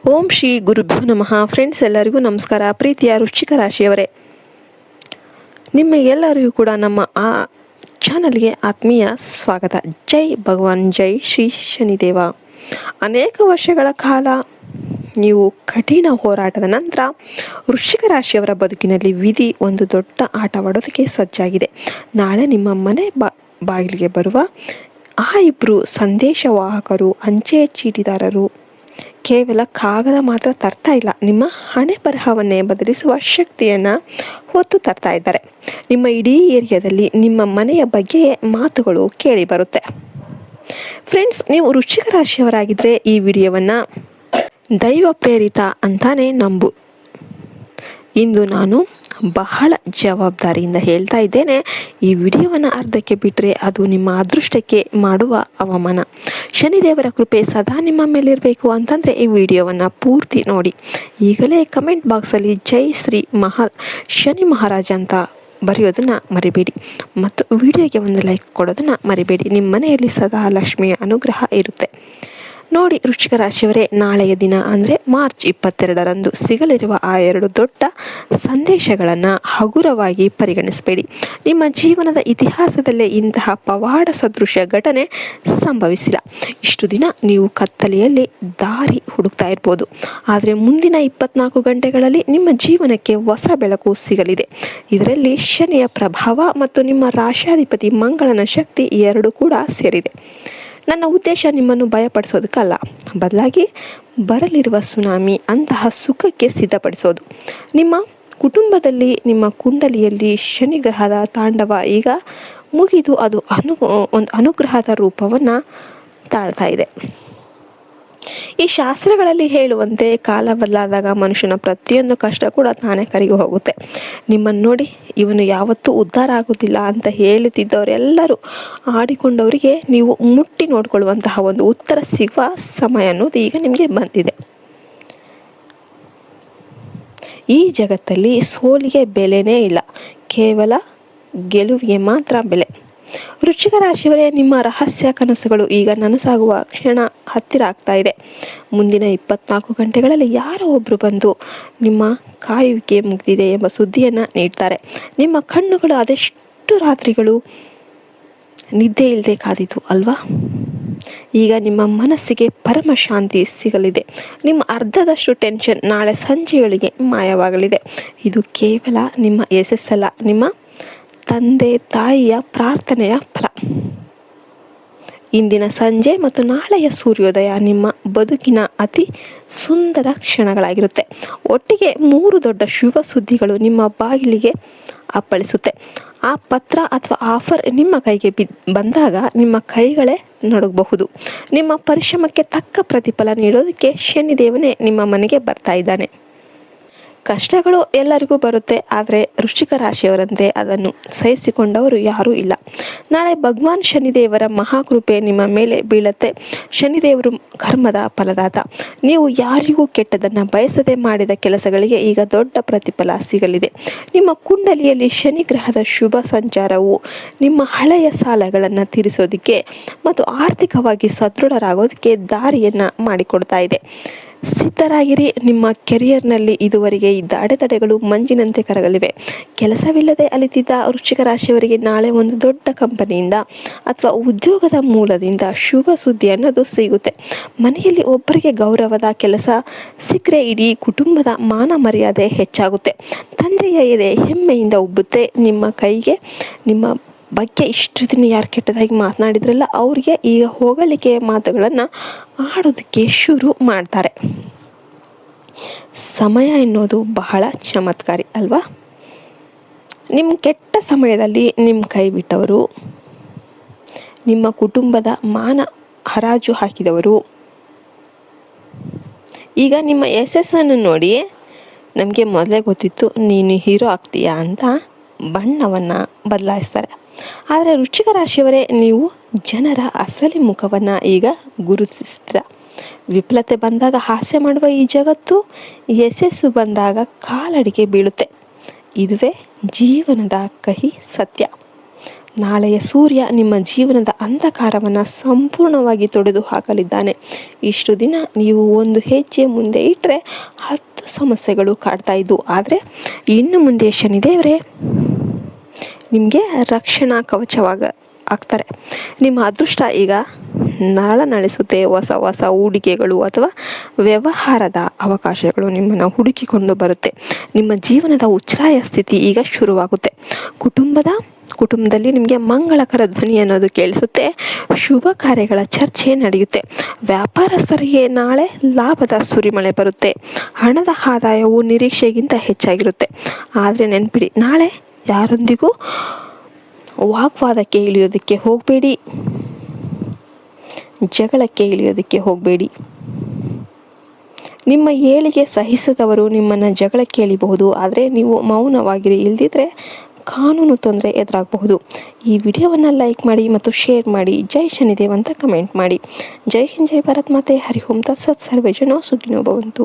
ಓಂ ಶ್ರೀ ಗುರುಭ್ಯೋ ನಮಃ. ಫ್ರೆಂಡ್ಸ್, ಎಲ್ಲರಿಗೂ ನಮಸ್ಕಾರ. ಪ್ರೀತಿಯ ವೃಶ್ಚಿಕ ರಾಶಿಯವರೇ, ನಿಮ್ಮ ಎಲ್ಲರಿಗೂ ಕೂಡ ನಮ್ಮ ಚಾನಲ್ಗೆ ಆತ್ಮೀಯ ಸ್ವಾಗತ. ಜೈ ಭಗವಾನ್, ಜೈ ಶ್ರೀ ಶನಿದೇವ. ಅನೇಕ ವರ್ಷಗಳ ಕಾಲ ನೀವು ಕಠಿಣ ಹೋರಾಟದ ನಂತರ ವೃಶ್ಚಿಕ ರಾಶಿಯವರ ಬದುಕಿನಲ್ಲಿ ವಿಧಿ ಒಂದು ದೊಡ್ಡ ಆಟವಾಡೋದಕ್ಕೆ ಸಜ್ಜಾಗಿದೆ. ನಾಳೆ ನಿಮ್ಮ ಮನೆ ಬಾಗಿಲಿಗೆ ಬರುವ ಆ ಇಬ್ಬರು ಸಂದೇಶವಾಹಕರು, ಅಂಚೆ ಚೀಟಿದಾರರು ಕೇವಲ ಕಾಗದ ಮಾತ್ರ ತರ್ತಾ ಇಲ್ಲ, ನಿಮ್ಮ ಹಣೆ ಬರಹವನ್ನೇ ಬದಲಿಸುವ ಶಕ್ತಿಯನ್ನು ಹೊತ್ತು ತರ್ತಾ ಇದ್ದಾರೆ. ನಿಮ್ಮ ಇಡೀ ಏರಿಯಾದಲ್ಲಿ ನಿಮ್ಮ ಮನೆಯ ಬಗ್ಗೆ ಮಾತುಗಳು ಕೇಳಿ ಬರುತ್ತೆ. ಫ್ರೆಂಡ್ಸ್, ನೀವು ವೃಶ್ಚಿಕ ರಾಶಿಯವರಾಗಿದ್ದರೆ ಈ ವಿಡಿಯೋವನ್ನು ದೈವ ಪ್ರೇರಿತ ಅಂತಾನೆ ನಂಬು. ಇಂದು ನಾನು ಬಹಳ ಜವಾಬ್ದಾರಿಯಿಂದ ಹೇಳ್ತಾ ಇದ್ದೇನೆ, ಈ ವಿಡಿಯೋವನ್ನು ಅರ್ಧಕ್ಕೆ ಬಿಟ್ಟರೆ ಅದು ನಿಮ್ಮ ಅದೃಷ್ಟಕ್ಕೆ ಮಾಡುವ ಅವಮಾನ. ಶನಿದೇವರ ಕೃಪೆ ಸದಾ ನಿಮ್ಮ ಮೇಲಿರಬೇಕು ಅಂತಂದರೆ ಈ ವಿಡಿಯೋವನ್ನು ಪೂರ್ತಿ ನೋಡಿ. ಈಗಲೇ ಕಮೆಂಟ್ ಬಾಕ್ಸಲ್ಲಿ ಜೈ ಶ್ರೀ ಶನಿ ಮಹಾರಾಜ ಅಂತ ಬರೆಯೋದನ್ನು ಮರಿಬೇಡಿ ಮತ್ತು ವಿಡಿಯೋಗೆ ಒಂದು ಲೈಕ್ ಕೊಡೋದನ್ನು ಮರಿಬೇಡಿ. ನಿಮ್ಮ ಮನೆಯಲ್ಲಿ ಸದಾ ಲಕ್ಷ್ಮಿಯ ಅನುಗ್ರಹ ಇರುತ್ತೆ. ನೋಡಿ ವೃಶ್ಚಿಕ ರಾಶಿಯವರೇ, ನಾಳೆಯ ದಿನ ಅಂದರೆ ಮಾರ್ಚ್ 22ರಂದು ಸಿಗಲಿರುವ ಆ ಎರಡು ದೊಡ್ಡ ಸಂದೇಶಗಳನ್ನು ಹಗುರವಾಗಿ ಪರಿಗಣಿಸಬೇಡಿ. ನಿಮ್ಮ ಜೀವನದ ಇತಿಹಾಸದಲ್ಲೇ ಇಂತಹ ಪವಾಡ ಸದೃಶ ಘಟನೆ ಸಂಭವಿಸಿಲ್ಲ. ಇಷ್ಟು ದಿನ ನೀವು ಕತ್ತಲೆಯಲ್ಲಿ ದಾರಿ ಹುಡುಕ್ತಾ ಇರ್ಬೋದು, ಆದರೆ ಮುಂದಿನ 24 ಗಂಟೆಗಳಲ್ಲಿ ನಿಮ್ಮ ಜೀವನಕ್ಕೆ ಹೊಸ ಬೆಳಕು ಸಿಗಲಿದೆ. ಇದರಲ್ಲಿ ಶನಿಯ ಪ್ರಭಾವ ಮತ್ತು ನಿಮ್ಮ ರಾಶಾಧಿಪತಿ ಮಂಗಳನ ಶಕ್ತಿ ಎರಡೂ ಕೂಡ ಸೇರಿದೆ. ನನ್ನ ಉದ್ದೇಶ ನಿಮ್ಮನ್ನು ಭಯಪಡಿಸೋದಕ್ಕಲ್ಲ, ಬದಲಾಗಿ ಬರಲಿರುವ ಸುನಾಮಿ ಅಂತಹ ಸುಖಕ್ಕೆ ಸಿದ್ಧಪಡಿಸೋದು. ನಿಮ್ಮ ಕುಟುಂಬದಲ್ಲಿ ನಿಮ್ಮ ಕುಂಡಲಿಯಲ್ಲಿ ಶನಿ ಗ್ರಹದ ತಾಂಡವ ಈಗ ಮುಗಿದು ಅದು ಒಂದು ಅನುಗ್ರಹದ ರೂಪವನ್ನು ತಾಳ್ತಾ ಇದೆ. ಈ ಶಾಸ್ತ್ರಗಳಲ್ಲಿ ಹೇಳುವಂತೆ ಕಾಲ ಬದಲಾದಾಗ ಮನುಷ್ಯನ ಪ್ರತಿಯೊಂದು ಕಷ್ಟ ಕೂಡ ತಾನೇ ಕರಗಿ ಹೋಗುತ್ತೆ. ನಿಮ್ಮನ್ನು ನೋಡಿ ಇವನು ಯಾವತ್ತೂ ಉದ್ಧಾರ ಆಗೋದಿಲ್ಲ ಅಂತ ಹೇಳುತ್ತಿದ್ದವರೆಲ್ಲರೂ ಆಡಿಕೊಂಡವರಿಗೆ ನೀವು ಮುಟ್ಟಿ ನೋಡಿಕೊಳ್ಳುವಂತಹ ಒಂದು ಉತ್ತರ ಸಿಗುವ ಸಮಯ ಅನ್ನೋದು ಈಗ ನಿಮಗೆ ಬಂದಿದೆ. ಈ ಜಗತ್ತಲ್ಲಿ ಸೋಲಿಗೆ ಬೆಲೆನೇ ಇಲ್ಲ, ಕೇವಲ ಗೆಲುವಿಗೆ ಮಾತ್ರ ಬೆಲೆ. ವೃಶ್ಚಿಕ ರಾಶಿಯವರೇ, ನಿಮ್ಮ ರಹಸ್ಯ ಕನಸುಗಳು ಈಗ ನನಸಾಗುವ ಕ್ಷಣ ಹತ್ತಿರ ಆಗ್ತಾ ಇದೆ. ಮುಂದಿನ 24 ಗಂಟೆಗಳಲ್ಲಿ ಯಾರೋ ಒಬ್ಬರು ಬಂದು ನಿಮ್ಮ ಕಾಯುವಿಕೆ ಮುಗಿದಿದೆ ಎಂಬ ಸುದ್ದಿಯನ್ನು ನೀಡ್ತಾರೆ. ನಿಮ್ಮ ಕಣ್ಣುಗಳು ಅದೆಷ್ಟು ರಾತ್ರಿಗಳು ನಿದ್ದೆ ಇಲ್ಲದೆ ಕಾದಿತು ಅಲ್ವಾ? ಈಗ ನಿಮ್ಮ ಮನಸ್ಸಿಗೆ ಪರಮ ಶಾಂತಿ ಸಿಗಲಿದೆ. ನಿಮ್ಮ ಅರ್ಧದಷ್ಟು ಟೆನ್ಷನ್ ನಾಳೆ ಸಂಜೆಯೊಳಗೆ ಮಾಯವಾಗಲಿದೆ. ಇದು ಕೇವಲ ನಿಮ್ಮ ಯಶಸ್ಸಲ್ಲ, ನಿಮ್ಮ ತಂದೆ ತಾಯಿಯ ಪ್ರಾರ್ಥನೆಯ ಫಲ. ಇಂದಿನ ಸಂಜೆ ಮತ್ತು ನಾಳೆಯ ಸೂರ್ಯೋದಯ ನಿಮ್ಮ ಬದುಕಿನ ಅತಿ ಸುಂದರ ಕ್ಷಣಗಳಾಗಿರುತ್ತೆ. ಒಟ್ಟಿಗೆ 3 ದೊಡ್ಡ ಶುಭ ಸುದ್ದಿಗಳು ನಿಮ್ಮ ಬಾಗಿಲಿಗೆ ಅಪ್ಪಳಿಸುತ್ತೆ. ಆ ಪತ್ರ ಅಥವಾ ಆಫರ್ ನಿಮ್ಮ ಕೈಗೆ ಬಂದಾಗ ನಿಮ್ಮ ಕೈಗಳೇ ನಡುಗಬಹುದು. ನಿಮ್ಮ ಪರಿಶ್ರಮಕ್ಕೆ ತಕ್ಕ ಪ್ರತಿಫಲ ನೀಡೋದಕ್ಕೆ ಶನಿದೇವನೇ ನಿಮ್ಮ ಮನೆಗೆ ಬರ್ತಾ ಇದ್ದಾನೆ. ಕಷ್ಟಗಳು ಎಲ್ಲರಿಗೂ ಬರುತ್ತೆ, ಆದರೆ ವೃಶ್ಚಿಕ ರಾಶಿಯವರಂತೆ ಅದನ್ನು ಸಹಿಸಿಕೊಂಡವರು ಯಾರೂ ಇಲ್ಲ. ನಾಳೆ ಭಗವಾನ್ ಶನಿದೇವರ ಮಹಾಕೃಪೆ ನಿಮ್ಮ ಮೇಲೆ ಬೀಳತ್ತೆ. ಶನಿದೇವರು ಕರ್ಮದ ಫಲದಾತ. ನೀವು ಯಾರಿಗೂ ಕೆಟ್ಟದನ್ನು ಬಯಸದೆ ಮಾಡಿದ ಕೆಲಸಗಳಿಗೆ ಈಗ ದೊಡ್ಡ ಪ್ರತಿಫಲ ಸಿಗಲಿದೆ. ನಿಮ್ಮ ಕುಂಡಲಿಯಲ್ಲಿ ಶನಿ ಗ್ರಹದ ಶುಭ ಸಂಚಾರವು ನಿಮ್ಮ ಹಳೆಯ ಸಾಲಗಳನ್ನು ತೀರಿಸೋದಕ್ಕೆ ಮತ್ತು ಆರ್ಥಿಕವಾಗಿ ಸದೃಢರಾಗೋದಕ್ಕೆ ದಾರಿಯನ್ನು ಮಾಡಿಕೊಡ್ತಾ ಇದೆ. ಸಿದ್ಧರಾಗಿರಿ. ನಿಮ್ಮ ಕೆರಿಯರ್ನಲ್ಲಿ ಇದುವರೆಗೆ ಇದ್ದ ಅಡೆತಡೆಗಳು ಮಂಜಿನಂತೆ ಕರಗಲಿವೆ. ಕೆಲಸವಿಲ್ಲದೆ ಅಲಿತಿದ್ದ ವೃಶ್ಚಿಕ ರಾಶಿಯವರಿಗೆ ನಾಳೆ ಒಂದು ದೊಡ್ಡ ಕಂಪನಿಯಿಂದ ಅಥವಾ ಉದ್ಯೋಗದ ಮೂಲದಿಂದ ಶುಭ ಸುದ್ದಿ ಅನ್ನೋದು ಸಿಗುತ್ತೆ. ಮನೆಯಲ್ಲಿ ಒಬ್ಬರಿಗೆ ಗೌರವದ ಕೆಲಸ ಸಿಕ್ಕರೆ ಇಡೀ ಕುಟುಂಬದ ಮಾನ ಮರ್ಯಾದೆ ಹೆಚ್ಚಾಗುತ್ತೆ. ತಂದೆಯ ಎದೆ ಹೆಮ್ಮೆಯಿಂದ ಉಬ್ಬುತ್ತೆ. ನಿಮ್ಮ ಕೈಗೆ ನಿಮ್ಮ ಬಗ್ಗೆ ಇಷ್ಟು ದಿನ ಯಾರು ಕೆಟ್ಟದಾಗಿ ಮಾತನಾಡಿದ್ರಲ್ಲ ಅವರಿಗೆ ಈಗ ಹೊಗಳಿಕೆಯ ಮಾತುಗಳನ್ನು ಆಡೋದಕ್ಕೆ ಶುರು ಮಾಡ್ತಾರೆ. ಸಮಯ ಎನ್ನುವುದು ಬಹಳ ಚಮತ್ಕಾರಿ ಅಲ್ವಾ? ನಿಮ್ಮ ಕೆಟ್ಟ ಸಮಯದಲ್ಲಿ ನಿಮ್ಮ ಕೈ ಬಿಟ್ಟವರು, ನಿಮ್ಮ ಕುಟುಂಬದ ಮಾನ ಹರಾಜು ಹಾಕಿದವರು ಈಗ ನಿಮ್ಮ ಯಶಸ್ಸನ್ನು ನೋಡಿ ನಮಗೆ ಮೊದಲೇ ಗೊತ್ತಿತ್ತು ನೀನು ಹೀರೋ ಆಗ್ತೀಯಾ ಅಂತ ಬಣ್ಣವನ್ನು ಬದಲಾಯಿಸ್ತಾರೆ. ಆದರೆ ವೃಶ್ಚಿಕ ರಾಶಿಯವರೇ, ನೀವು ಜನರ ಅಸಲಿ ಮುಖವನ್ನು ಈಗ ಗುರುತಿಸ್ತೀರ. ವಿಫಲತೆ ಬಂದಾಗ ಹಾಸ್ಯ ಮಾಡುವ ಈ ಜಗತ್ತು ಯಶಸ್ಸು ಬಂದಾಗ ಕಾಲಡಿಗೆ ಬೀಳುತ್ತೆ. ಇದುವೇ ಜೀವನದ ಕಹಿ ಸತ್ಯ. ನಾಳೆಯ ಸೂರ್ಯ ನಿಮ್ಮ ಜೀವನದ ಅಂಧಕಾರವನ್ನು ಸಂಪೂರ್ಣವಾಗಿ ತೊಡೆದು ಹಾಕಲಿದ್ದಾನೆ. ಇಷ್ಟು ದಿನ ನೀವು ಒಂದು ಹೆಜ್ಜೆ ಮುಂದೆ ಇಟ್ಟರೆ 10 ಸಮಸ್ಯೆಗಳು ಕಾಡ್ತಾ ಇದ್ದು, ಆದರೆ ಇನ್ನು ಮುಂದೆ ಶನಿದೇವರೇ ನಿಮಗೆ ರಕ್ಷಣಾ ಆಗ್ತಾರೆ. ನಿಮ್ಮ ಅದೃಷ್ಟ ಈಗ ನಳನಳಿಸುತ್ತೆ. ಹೊಸ ಹೊಸ ಹೂಡಿಕೆಗಳು ಅಥವಾ ವ್ಯವಹಾರದ ಅವಕಾಶಗಳು ನಿಮ್ಮನ್ನು ಹುಡುಕಿಕೊಂಡು ಬರುತ್ತೆ. ನಿಮ್ಮ ಜೀವನದ ಉಚ್ಛ್ರಾಯ ಸ್ಥಿತಿ ಈಗ ಶುರುವಾಗುತ್ತೆ. ಕುಟುಂಬದಲ್ಲಿ ನಿಮಗೆ ಮಂಗಳಕರ ಧ್ವನಿ ಅನ್ನೋದು ಕೇಳಿಸುತ್ತೆ. ಶುಭ ಕಾರ್ಯಗಳ ಚರ್ಚೆ ನಡೆಯುತ್ತೆ. ವ್ಯಾಪಾರಸ್ಥರಿಗೆ ನಾಳೆ ಲಾಭದ ಸುರಿಮಳೆ ಬರುತ್ತೆ. ಹಣದ ಆದಾಯವು ನಿರೀಕ್ಷೆಗಿಂತ ಹೆಚ್ಚಾಗಿರುತ್ತೆ. ಆದರೆ ನೆನಪಿಡಿ, ನಾಳೆ ಯಾರೊಂದಿಗೂ ವಾಗ್ವಾದಕ್ಕೆ ಇಳಿಯೋದಕ್ಕೆ ಹೋಗಬೇಡಿ, ಜಗಳಕ್ಕೆ ಇಳಿಯೋದಕ್ಕೆ ಹೋಗಬೇಡಿ. ನಿಮ್ಮ ಏಳಿಗೆ ಸಹಿಸದವರು ನಿಮ್ಮನ್ನು ಜಗಳಕ್ಕೆ ಎಳಿಬಹುದು, ಆದರೆ ನೀವು ಮೌನವಾಗಿರಿ. ಇಲ್ದಿದ್ರೆ ಕಾನೂನು ತೊಂದರೆ ಎದುರಾಗಬಹುದು. ಈ ವಿಡಿಯೋವನ್ನು ಲೈಕ್ ಮಾಡಿ ಮತ್ತು ಶೇರ್ ಮಾಡಿ. ಜೈ ಶನಿದೇವ್ ಅಂತ ಕಮೆಂಟ್ ಮಾಡಿ. ಜೈ ಹಿಂದ್, ಜೈ ಭಾರತ್ ಮಾತೆ. ಹರಿ ಓಂ ತತ್ಸತ್. ಸರ್ವೇ ಜನೋ ಸುಖಿನೋ ಭವಂತು.